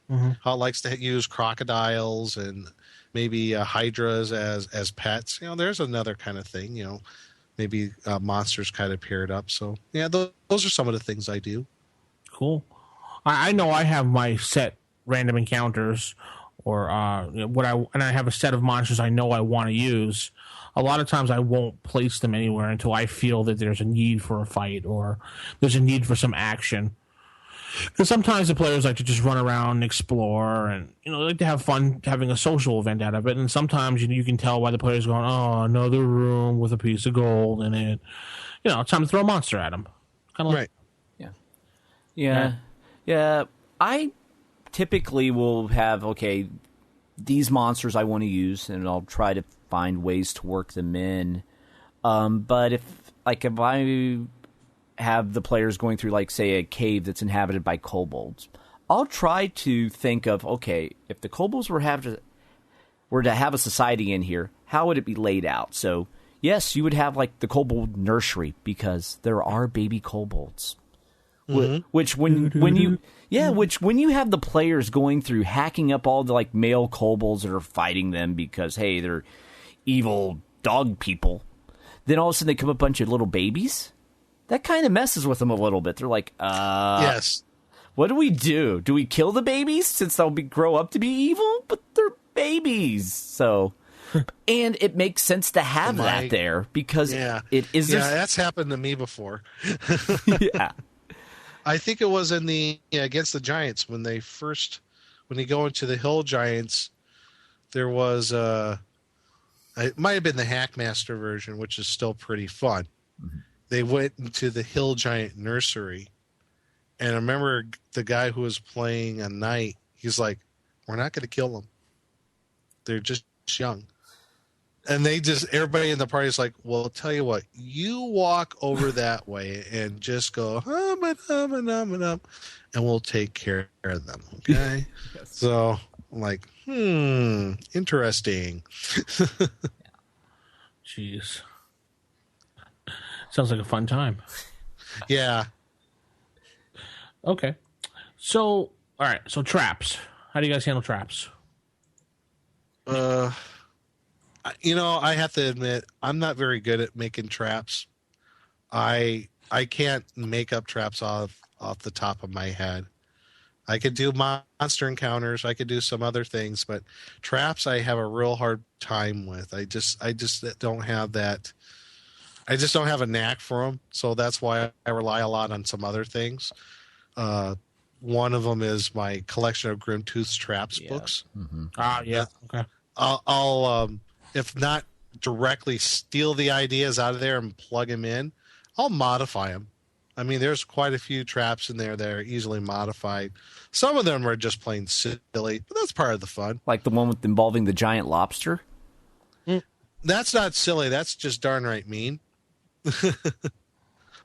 Speaker 5: how it likes to use crocodiles and maybe hydras as pets. There's another kind of thing. Maybe monsters kind of paired up. So yeah, those are some of the things I do.
Speaker 3: Cool. I know I have my set random encounters, or and I have a set of monsters I know I want to use. A lot of times I won't place them anywhere until I feel that there's a need for a fight or there's a need for some action. Because sometimes the players like to just run around and explore, and they like to have fun having a social event out of it. And sometimes you can tell by the players going, "Oh, another room with a piece of gold in it." It's time to throw a monster at them. Kind of
Speaker 5: right.
Speaker 4: Yeah. I typically will have, these monsters I want to use, and I'll try to find ways to work them in. But if I have the players going through, say, a cave that's inhabited by kobolds, I'll try to think of, if the kobolds were to have a society in here, how would it be laid out? So, yes, you would have, the kobold nursery, because there are baby kobolds. Mm-hmm. Which when you have the players going through hacking up all the male kobolds that are fighting them because they're evil dog people, then all of a sudden they come up a bunch of little babies. That kind of messes with them a little bit. They're like,
Speaker 5: yes.
Speaker 4: What do we do? Do we kill the babies since they'll grow up to be evil? But they're babies, so. And it makes sense to have that there because it is.
Speaker 5: Yeah, that's happened to me before.
Speaker 4: Yeah.
Speaker 5: I think it was in the against the Giants when they go into the Hill Giants, there was it might have been the Hackmaster version, which is still pretty fun. Mm-hmm. They went into the Hill Giant nursery, and I remember the guy who was playing a knight. He's like, "We're not going to kill them. They're just young." And everybody in the party is like, well, I'll tell you what, you walk over that way and just go, and we'll take care of them, okay? Yes. So I'm like, interesting.
Speaker 3: Jeez. Sounds like a fun time.
Speaker 5: Yeah.
Speaker 3: Okay. So, all right, so traps. How do you guys handle traps?
Speaker 5: I have to admit, I'm not very good at making traps. I can't make up traps off the top of my head. I could do monster encounters. I could do some other things, but traps I have a real hard time with. I just don't have that. I just don't have a knack for them. So that's why I rely a lot on some other things. One of them is my collection of Grimtooth's traps books.
Speaker 3: Mm-hmm. Okay.
Speaker 5: I'll if not directly steal the ideas out of there and plug them in, I'll modify them. I mean, there's quite a few traps in there that are easily modified. Some of them are just plain silly, but that's part of the fun.
Speaker 4: Like the one involving the giant lobster?
Speaker 5: That's not silly. That's just darn right mean.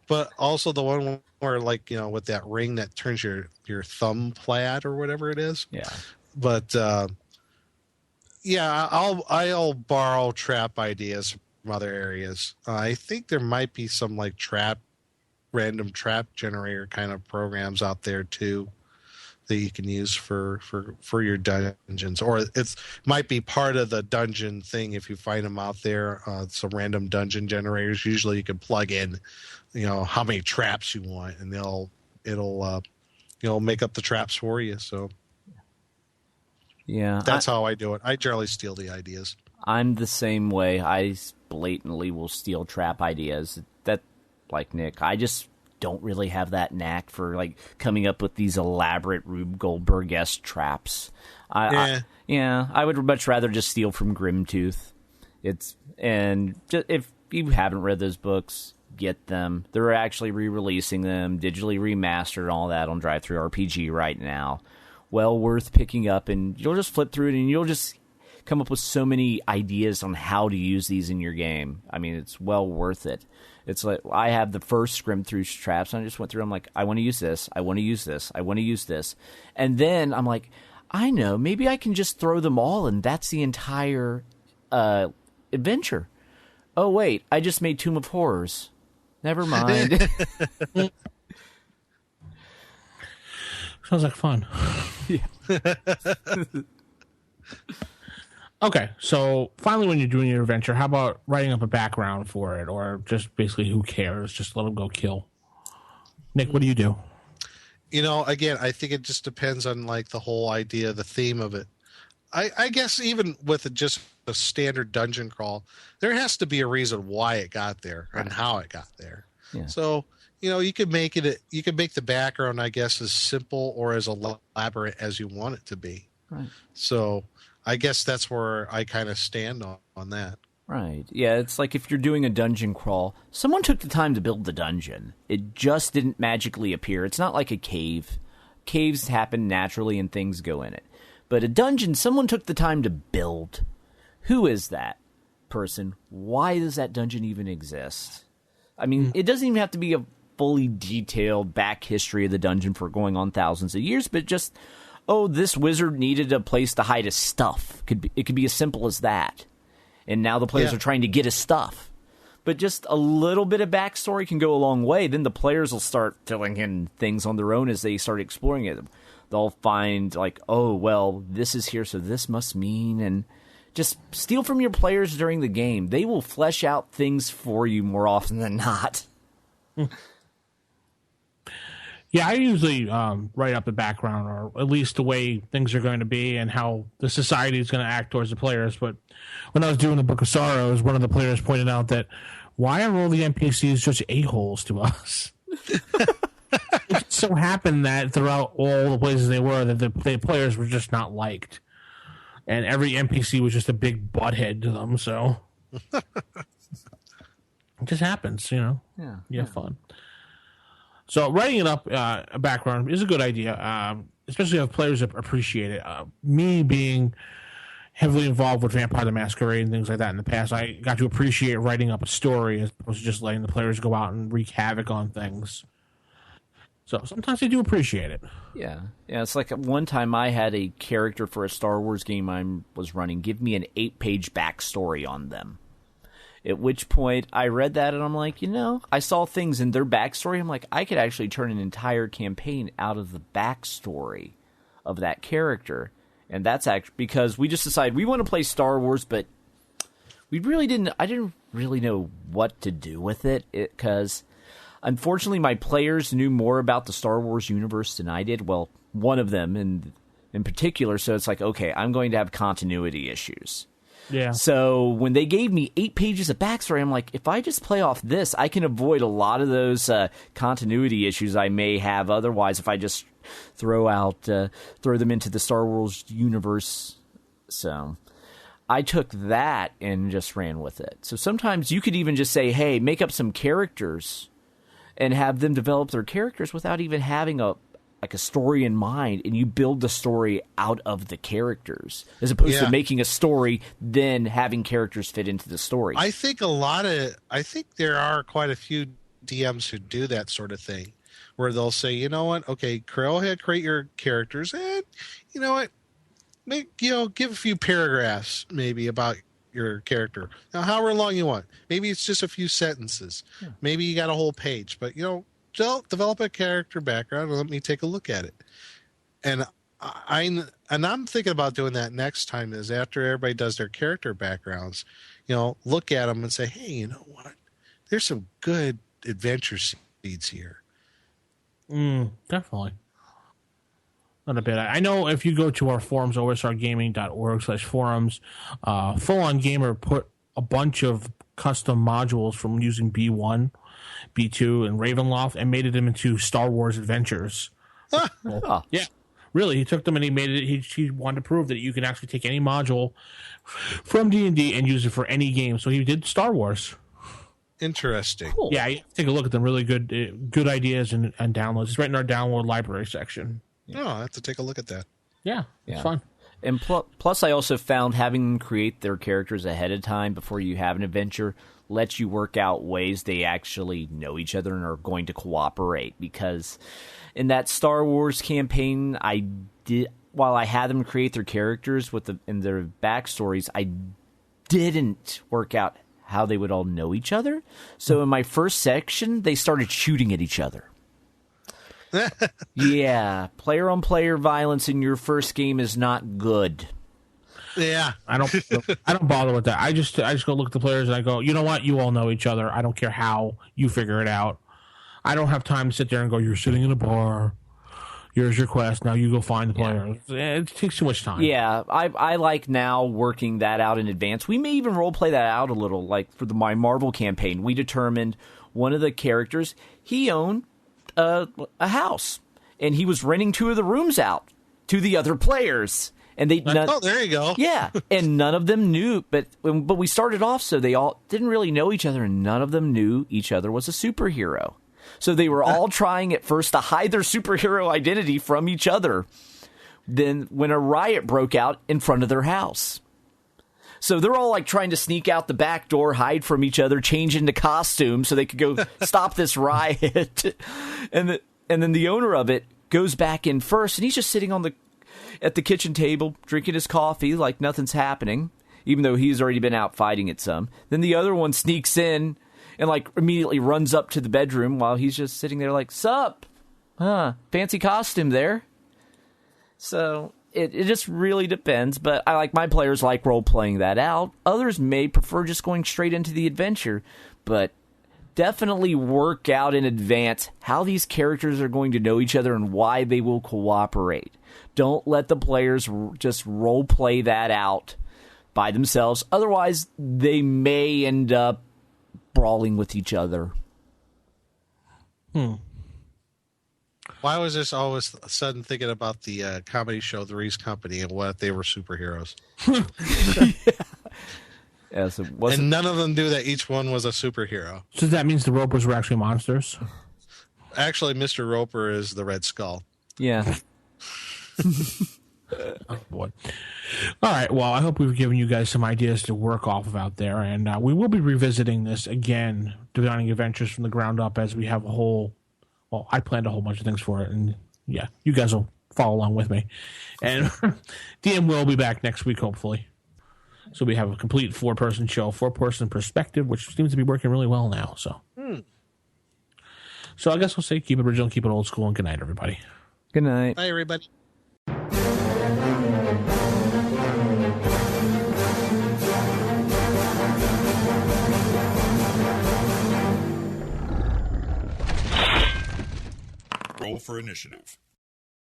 Speaker 5: But also the one where, like, with that ring that turns your thumb plaid or whatever it is.
Speaker 4: Yeah.
Speaker 5: But yeah, I'll borrow trap ideas from other areas. I think there might be some like random trap generator kind of programs out there too that you can use for your dungeons, or it's might be part of the dungeon thing if you find them out there. Some random dungeon generators. Usually you can plug in, how many traps you want, and it'll make up the traps for you. So
Speaker 4: yeah,
Speaker 5: that's how I do it. I generally steal the ideas.
Speaker 4: I'm the same way. I blatantly will steal trap ideas. That, like Nick, I just don't really have that knack for like coming up with these elaborate Rube Goldberg-esque traps. I would much rather just steal from Grimtooth. If you haven't read those books, get them. They're actually re-releasing them, digitally remastered, all that on DriveThruRPG right now. Well worth picking up, and you'll just flip through it, and you'll just come up with so many ideas on how to use these in your game. I mean, it's well worth it. It's like I have the first Grimtooth traps, and I just went through. I'm like, I want to use this. I want to use this. I want to use this. And then I'm like, I know. Maybe I can just throw them all, and that's the entire adventure. Oh, wait. I just made Tomb of Horrors. Never mind.
Speaker 3: Sounds like fun. Yeah. Okay, so finally when you're doing your adventure, how about writing up a background for it, or just basically who cares? Just let them go kill. Nick, what do you do?
Speaker 5: Again, I think it just depends on like the whole idea, the theme of it. I guess even with just a standard dungeon crawl, there has to be a reason why it got there and how it got there.
Speaker 4: Yeah.
Speaker 5: So, you could make the background, I guess, as simple or as elaborate as you want it to be.
Speaker 4: Right.
Speaker 5: So I guess that's where I kind of stand on that.
Speaker 4: Right. Yeah, it's like if you're doing a dungeon crawl, someone took the time to build the dungeon. It just didn't magically appear. It's not like a cave. Caves happen naturally and things go in it. But a dungeon, someone took the time to build. Who is that person? Why does that dungeon even exist? I mean, it doesn't even have to be a fully detailed back history of the dungeon for going on thousands of years, but just, this wizard needed a place to hide his stuff. It could be as simple as that. And now the players are trying to get his stuff. But just a little bit of backstory can go a long way. Then the players will start filling in things on their own as they start exploring it. They'll find, like, this is here, so this must mean, and just steal from your players during the game. They will flesh out things for you more often than not.
Speaker 3: Yeah, I usually write up the background, or at least the way things are going to be and how the society is going to act towards the players. But when I was doing the Book of Sorrows, one of the players pointed out that, why are all the NPCs just a-holes to us? It so happened that throughout all the places they were, that the players were just not liked. And every NPC was just a big butthead to them, so... It just happens, Yeah, you have fun. So writing it up, a background, is a good idea, especially if players appreciate it. Me being heavily involved with Vampire the Masquerade and things like that in the past, I got to appreciate writing up a story as opposed to just letting the players go out and wreak havoc on things. So sometimes I do appreciate it.
Speaker 4: Yeah, it's like one time I had a character for a Star Wars game I was running give me an 8-page backstory on them. At which point I read that and I'm like, I saw things in their backstory. I'm like, I could actually turn an entire campaign out of the backstory of that character. And that's actually because we just decided we want to play Star Wars, but I didn't really know what to do with it because unfortunately my players knew more about the Star Wars universe than I did. Well, one of them in particular. So it's like, okay, I'm going to have continuity issues.
Speaker 3: Yeah.
Speaker 4: So when they gave me 8 pages of backstory, I'm like, if I just play off this, I can avoid a lot of those continuity issues I may have otherwise if I just throw them into the Star Wars universe. So I took that and just ran with it. So sometimes you could even just say, hey, make up some characters and have them develop their characters without even having a story in mind, and you build the story out of the characters as opposed to making a story then having characters fit into the story.
Speaker 5: I think there are quite a few DMs who do that sort of thing, where they'll say, you know what, okay, go ahead, create your characters, and you know what, give a few paragraphs maybe about your character. Now, however long you want. Maybe it's just a few sentences. Yeah. Maybe you got a whole page, but develop a character background and let me take a look at it. And I'm thinking about doing that next time, is after everybody does their character backgrounds, look at them and say, hey, you know what? There's some good adventure seeds here.
Speaker 3: Definitely. Not a bit. I know if you go to our forums, osrgaming.org/forums, Full On Gamer put a bunch of custom modules from using B1, B2, and Ravenloft and made them into Star Wars adventures. Well, yeah, really. He took them and he made it. He wanted to prove that you can actually take any module from D&D and use it for any game. So he did Star Wars.
Speaker 5: Interesting.
Speaker 4: Cool.
Speaker 3: Yeah, take a look at them. Really good ideas and downloads. It's right in our download library section.
Speaker 5: Oh, I have to take a look at that.
Speaker 3: Yeah, it's fun.
Speaker 4: And plus, I also found having them create their characters ahead of time before you have an adventure lets you work out ways they actually know each other and are going to cooperate. Because in that Star Wars campaign, while I had them create their characters in their backstories, I didn't work out how they would all know each other. So in my first section, they started shooting at each other. Yeah, player-on-player violence in your first game is not good.
Speaker 5: Yeah,
Speaker 3: I don't bother with that. I just go look at the players and I go, you know what? You all know each other. I don't care how you figure it out. I don't have time to sit there and go, you're sitting in a bar. Here's your quest. Now you go find the player. Yeah. It takes too much time.
Speaker 4: Yeah, I like now working that out in advance. We may even role play that out a little. Like for my Marvel campaign, we determined one of the characters, he owned a house, and he was renting 2 of the rooms out to the other players, and
Speaker 5: there you go.
Speaker 4: Yeah, and none of them knew, but we started off so they all didn't really know each other, and none of them knew each other was a superhero. So they were all trying at first to hide their superhero identity from each other. Then when a riot broke out in front of their house, so they're all like trying to sneak out the back door, hide from each other, change into costumes so they could go stop this riot. And then the owner of it goes back in first, and he's just sitting at the kitchen table drinking his coffee like nothing's happening, even though he's already been out fighting it some. Then the other one sneaks in and like immediately runs up to the bedroom while he's just sitting there like, sup? Fancy costume there. So it just really depends, but I like my players like role-playing that out. Others may prefer just going straight into the adventure, but definitely work out in advance how these characters are going to know each other and why they will cooperate. Don't let the players just role-play that out by themselves. Otherwise, they may end up brawling with each other.
Speaker 5: Why was this always sudden thinking about the comedy show Three's Company and what if they were superheroes?
Speaker 4: Yeah, so
Speaker 5: and none of them knew that each one was a superhero.
Speaker 3: So that means the Ropers were actually monsters?
Speaker 5: Actually, Mr. Roper is the Red Skull.
Speaker 4: Yeah.
Speaker 3: Oh, boy. All right, well, I hope we've given you guys some ideas to work off of out there, and we will be revisiting this again, designing adventures from the ground up, as we have I planned a whole bunch of things for it, and yeah, you guys will follow along with me. And DM will be back next week, hopefully. So we have a complete 4-person show, 4-person perspective, which seems to be working really well now. So, So I guess we'll say keep it original, keep it old school, and good night, everybody.
Speaker 4: Good night.
Speaker 5: Bye, everybody.
Speaker 2: Roll for initiative.